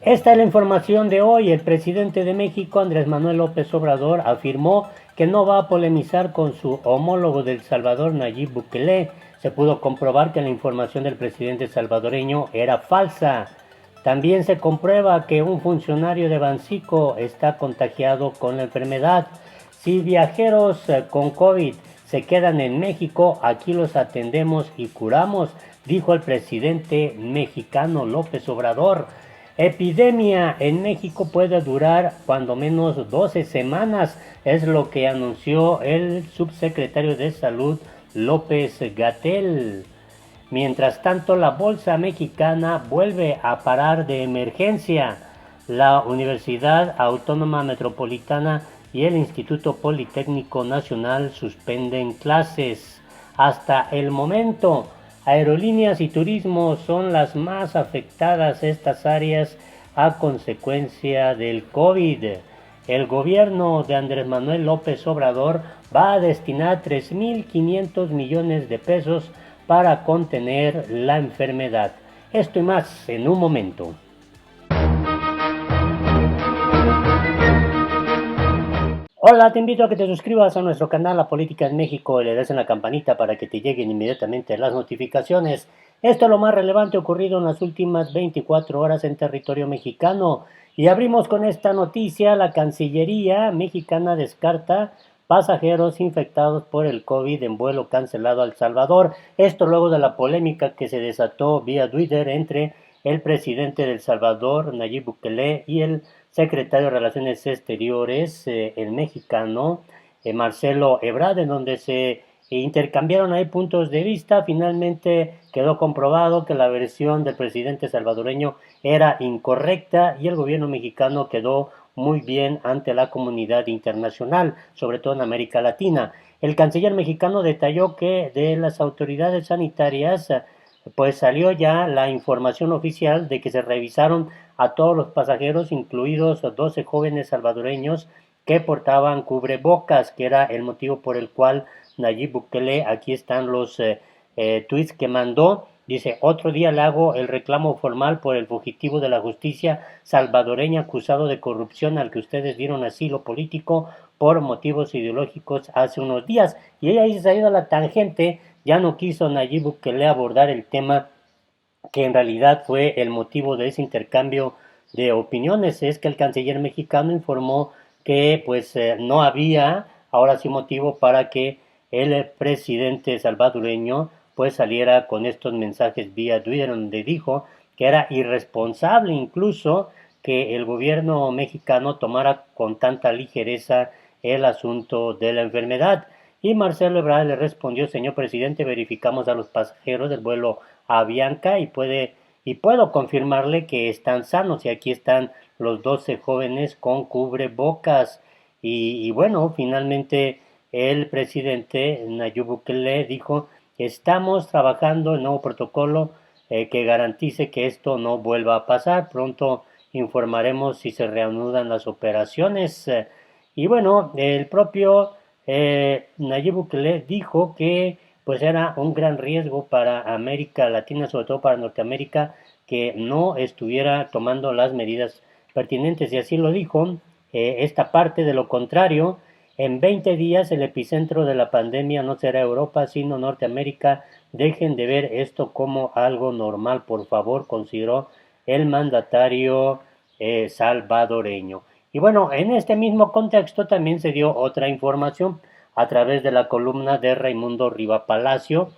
Esta es la información de hoy. El presidente de México, Andrés Manuel López Obrador, afirmó que no va a polemizar con su homólogo del Salvador, Nayib Bukele. Se pudo comprobar que la información del presidente salvadoreño era falsa. También se comprueba que un funcionario de Bancico está contagiado con la enfermedad. Si viajeros con COVID se quedan en México, aquí los atendemos y curamos, dijo el presidente mexicano López Obrador. Epidemia en México puede durar cuando menos 12 semanas, es lo que anunció el subsecretario de Salud López-Gatell. Mientras tanto, la Bolsa Mexicana vuelve a parar de emergencia. La Universidad Autónoma Metropolitana y el Instituto Politécnico Nacional suspenden clases. Hasta el momento, aerolíneas y turismo son las más afectadas estas áreas a consecuencia del COVID. El gobierno de Andrés Manuel López Obrador va a destinar 3.500 millones de pesos para contener la enfermedad. Esto y más en un momento. Hola, te invito a que te suscribas a nuestro canal La Política en México y le des en la campanita para que te lleguen inmediatamente las notificaciones. Esto es lo más relevante ocurrido en las últimas 24 horas en territorio mexicano. Y abrimos con esta noticia: la Cancillería mexicana descarta pasajeros infectados por el COVID en vuelo cancelado a El Salvador. Esto luego de la polémica que se desató vía Twitter entre el presidente de El Salvador, Nayib Bukele, y el secretario de Relaciones Exteriores, el mexicano, Marcelo Ebrard, en donde se intercambiaron ahí puntos de vista. Finalmente quedó comprobado que la versión del presidente salvadoreño era incorrecta y el gobierno mexicano quedó muy bien ante la comunidad internacional, sobre todo en América Latina. El canciller mexicano detalló que de las autoridades sanitarias pues salió ya la información oficial de que se revisaron a todos los pasajeros, incluidos 12 jóvenes salvadoreños que portaban cubrebocas, que era el motivo por el cual Nayib Bukele, aquí están los tweets que mandó. Dice: otro día le hago el reclamo formal por el fugitivo de la justicia salvadoreña acusado de corrupción al que ustedes dieron asilo político por motivos ideológicos hace unos días. Y ella ahí se ha ido a la tangente. Ya no quiso Nayib Bukele abordar el tema que en realidad fue el motivo de ese intercambio de opiniones. Es que el canciller mexicano informó que pues no había ahora sí motivo para que el presidente salvadoreño pues saliera con estos mensajes vía Twitter, donde dijo que era irresponsable incluso que el gobierno mexicano tomara con tanta ligereza el asunto de la enfermedad. Y Marcelo Ebrard le respondió: señor presidente, verificamos a los pasajeros del vuelo Avianca y puedo confirmarle que están sanos, y aquí están los 12 jóvenes con cubrebocas. Y bueno, finalmente el presidente Nayib Bukele dijo: estamos trabajando en un nuevo protocolo que garantice que esto no vuelva a pasar. Pronto informaremos si se reanudan las operaciones. Y bueno, el propio Nayib Bukele dijo que pues era un gran riesgo para América Latina, sobre todo para Norteamérica, que no estuviera tomando las medidas pertinentes, y así lo dijo. Esta parte: de lo contrario, en 20 días el epicentro de la pandemia no será Europa, sino Norteamérica. Dejen de ver esto como algo normal, por favor, consideró el mandatario salvadoreño. Y bueno, en este mismo contexto también se dio otra información a través de la columna de Raimundo Riva Palacio,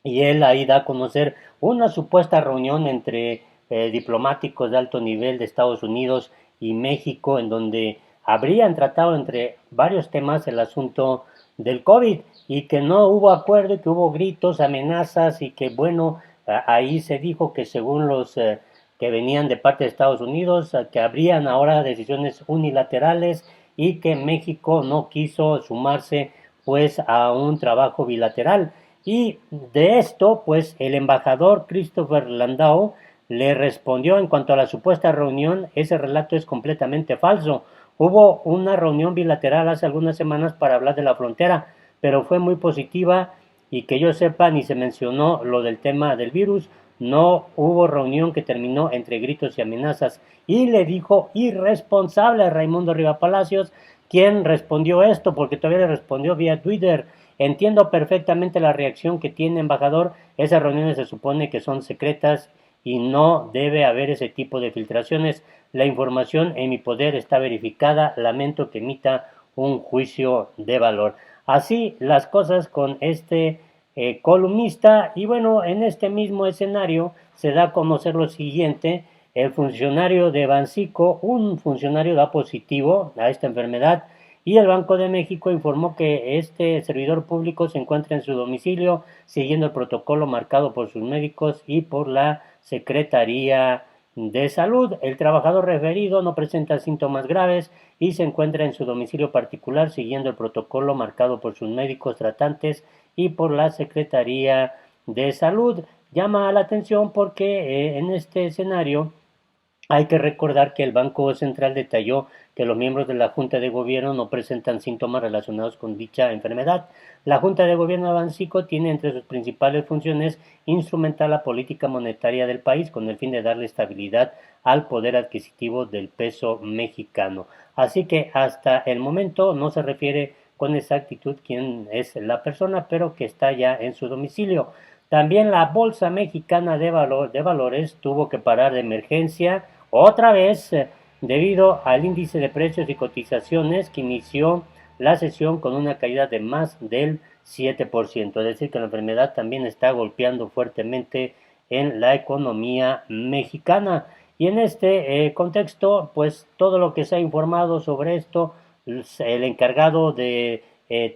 y él ahí da a conocer una supuesta reunión entre diplomáticos de alto nivel de Estados Unidos y México, en donde habrían tratado entre varios temas el asunto del COVID, y que no hubo acuerdo, y que hubo gritos, amenazas, y que bueno, ahí se dijo que según los que venían de parte de Estados Unidos, que habrían ahora decisiones unilaterales, y que México no quiso sumarse pues a un trabajo bilateral. Y de esto pues el embajador Christopher Landau le respondió en cuanto a la supuesta reunión: ese relato es completamente falso. Hubo una reunión bilateral hace algunas semanas para hablar de la frontera, pero fue muy positiva, y que yo sepa ni se mencionó lo del tema del virus. no hubo reunión que terminó entre gritos y amenazas, y le dijo irresponsable a Raimundo Riva Palacios, quien respondió esto, porque todavía le respondió vía Twitter. Entiendo perfectamente la reacción que tiene, embajador. Esas reuniones se supone que son secretas y no debe haber ese tipo de filtraciones. La información en mi poder está verificada. Lamento que emita un juicio de valor. Así las cosas con este columnista. Y bueno, en este mismo escenario se da a conocer lo siguiente. El funcionario de Bancico, un funcionario da positivo a esta enfermedad, y el Banco de México informó que este servidor público se encuentra en su domicilio siguiendo el protocolo marcado por sus médicos y por la Secretaría de Salud. El trabajador referido no presenta síntomas graves y se encuentra en su domicilio particular siguiendo el protocolo marcado por sus médicos tratantes y por la Secretaría de Salud. Llama la atención porque en este escenario hay que recordar que el Banco Central detalló que los miembros de la Junta de Gobierno no presentan síntomas relacionados con dicha enfermedad. La Junta de Gobierno de Bancico tiene entre sus principales funciones instrumentar la política monetaria del país con el fin de darle estabilidad al poder adquisitivo del peso mexicano. Así que hasta el momento no se refiere con exactitud quién es la persona, pero que está ya en su domicilio. También la Bolsa Mexicana de Valores tuvo que parar de emergencia otra vez debido al índice de precios y cotizaciones que inició la sesión con una caída de más del 7%. Es decir, que la enfermedad también está golpeando fuertemente en la economía mexicana. Y en este contexto, pues todo lo que se ha informado sobre esto, el encargado de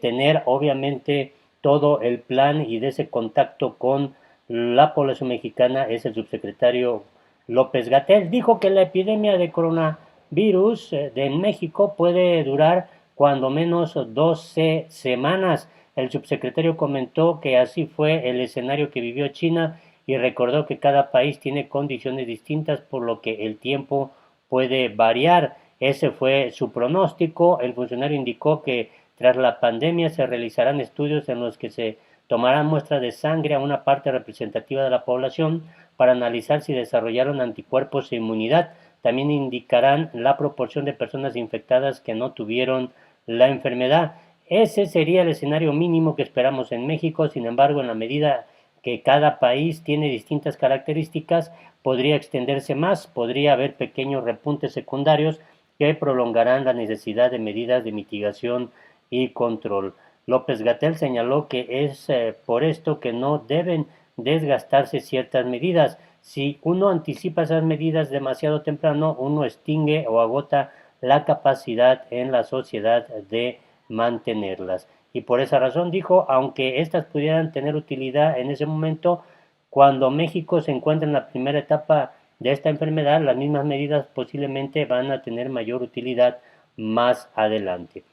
tener obviamente todo el plan y de ese contacto con la población mexicana es el subsecretario López Gatell. Dijo que la epidemia de coronavirus de México puede durar cuando menos 12 semanas. El subsecretario comentó que así fue el escenario que vivió China y recordó que cada país tiene condiciones distintas, por lo que el tiempo puede variar. Ese fue su pronóstico. El funcionario indicó que tras la pandemia se realizarán estudios en los que se tomarán muestras de sangre a una parte representativa de la población para analizar si desarrollaron anticuerpos e inmunidad. También indicarán la proporción de personas infectadas que no tuvieron la enfermedad. Ese sería el escenario mínimo que esperamos en México. Sin embargo, en la medida que cada país tiene distintas características, podría extenderse más, podría haber pequeños repuntes secundarios que prolongarán la necesidad de medidas de mitigación y control. López Gatell señaló que es por esto que no deben desgastarse ciertas medidas. Si uno anticipa esas medidas demasiado temprano, uno extingue o agota la capacidad en la sociedad de mantenerlas. Y por esa razón dijo, aunque estas pudieran tener utilidad en ese momento, cuando México se encuentra en la primera etapa de esta enfermedad, las mismas medidas posiblemente van a tener mayor utilidad más adelante.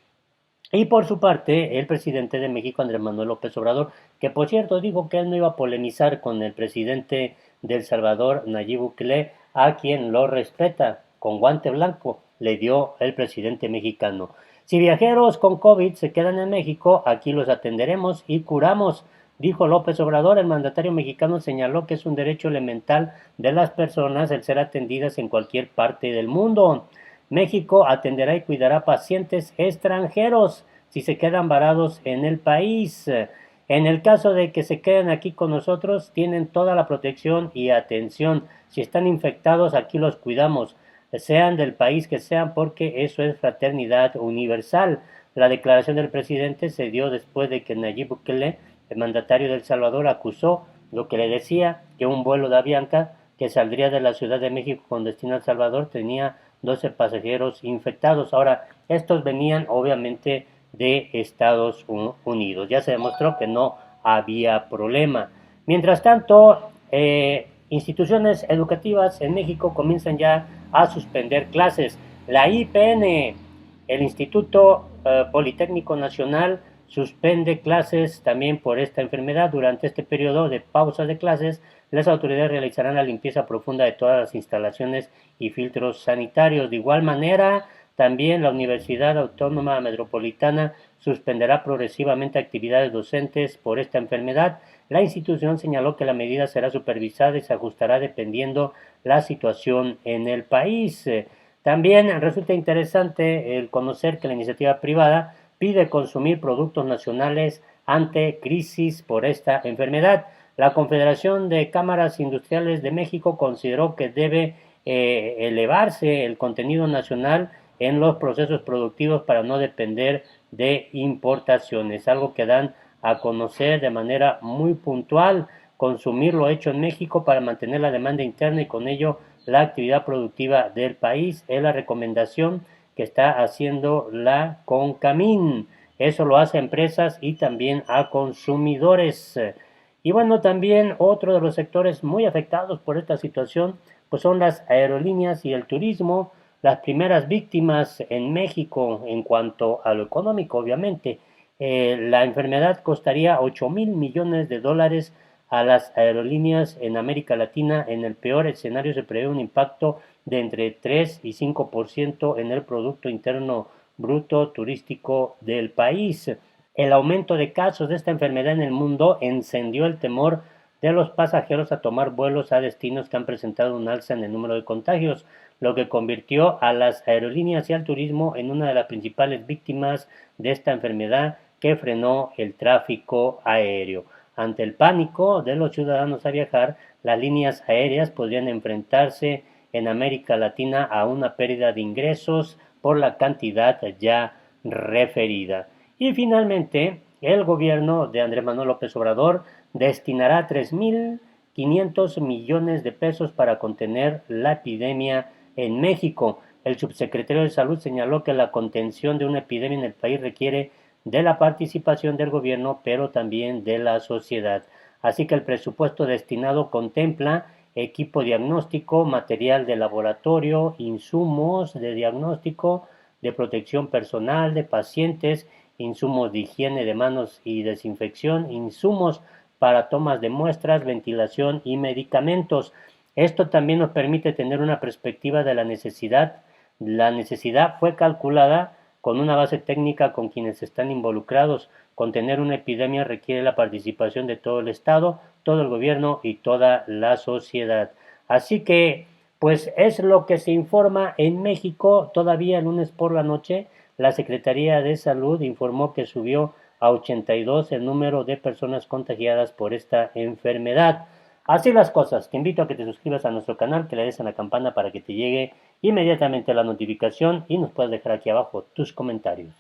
Y por su parte, el presidente de México, Andrés Manuel López Obrador, que por cierto dijo que él no iba a polemizar con el presidente de El Salvador, Nayib Bukele, a quien lo respeta, con guante blanco, le dio el presidente mexicano. Si viajeros con COVID se quedan en México, aquí los atenderemos y curamos, dijo López Obrador. El mandatario mexicano señaló que es un derecho elemental de las personas el ser atendidas en cualquier parte del mundo. México atenderá y cuidará pacientes extranjeros si se quedan varados en el país. En el caso de que se queden aquí con nosotros, tienen toda la protección y atención. Si están infectados, aquí los cuidamos, sean del país que sean, porque eso es fraternidad universal. La declaración del presidente se dio después de que Nayib Bukele, el mandatario de El Salvador, acusó lo que le decía, que un vuelo de Avianca que saldría de la Ciudad de México con destino a El Salvador tenía 12 pasajeros infectados. Ahora, estos venían obviamente de Estados Unidos. Ya se demostró que no había problema. Mientras tanto, instituciones educativas en México comienzan ya a suspender clases. La IPN, el Instituto Politécnico Nacional, suspende clases también por esta enfermedad. Durante este periodo de pausa de clases, las autoridades realizarán la limpieza profunda de todas las instalaciones y filtros sanitarios. De igual manera, también la Universidad Autónoma Metropolitana suspenderá progresivamente actividades docentes por esta enfermedad. La institución señaló que la medida será supervisada y se ajustará dependiendo la situación en el país. También resulta interesante el conocer que la iniciativa privada pide consumir productos nacionales ante crisis por esta enfermedad. La Confederación de Cámaras Industriales de México consideró que debe elevarse el contenido nacional en los procesos productivos para no depender de importaciones, algo que dan a conocer de manera muy puntual, consumir lo hecho en México para mantener la demanda interna y con ello la actividad productiva del país. Es la recomendación que está haciendo la CONCAMIN. Eso lo hace a empresas y también a consumidores. Y bueno, también otro de los sectores muy afectados por esta situación, pues son las aerolíneas y el turismo, las primeras víctimas en México en cuanto a lo económico, obviamente. La enfermedad costaría 8.000 millones de dólares a las aerolíneas en América Latina. En el peor escenario se prevé un impacto de entre 3 y 5% en el Producto Interno Bruto turístico del país. El aumento de casos de esta enfermedad en el mundo encendió el temor de los pasajeros a tomar vuelos a destinos que han presentado un alza en el número de contagios, lo que convirtió a las aerolíneas y al turismo en una de las principales víctimas de esta enfermedad que frenó el tráfico aéreo. Ante el pánico de los ciudadanos a viajar, las líneas aéreas podrían enfrentarse en América Latina a una pérdida de ingresos por la cantidad ya referida. Y finalmente, el gobierno de Andrés Manuel López Obrador destinará 3.500 millones de pesos para contener la epidemia en México. El subsecretario de Salud señaló que la contención de una epidemia en el país requiere de la participación del gobierno, pero también de la sociedad. Así que el presupuesto destinado contempla equipo diagnóstico, material de laboratorio, insumos de diagnóstico, de protección personal de pacientes, insumos de higiene de manos y desinfección, insumos para tomas de muestras, ventilación y medicamentos. Esto también nos permite tener una perspectiva de la necesidad. La necesidad fue calculada con una base técnica con quienes están involucrados. Contener una epidemia requiere la participación de todo el Estado, todo el gobierno y toda la sociedad. Así que, pues es lo que se informa en México. Todavía el lunes por la noche, la Secretaría de Salud informó que subió a 82 el número de personas contagiadas por esta enfermedad. Así las cosas, te invito a que te suscribas a nuestro canal, que le des a la campana para que te llegue inmediatamente la notificación y nos puedas dejar aquí abajo tus comentarios.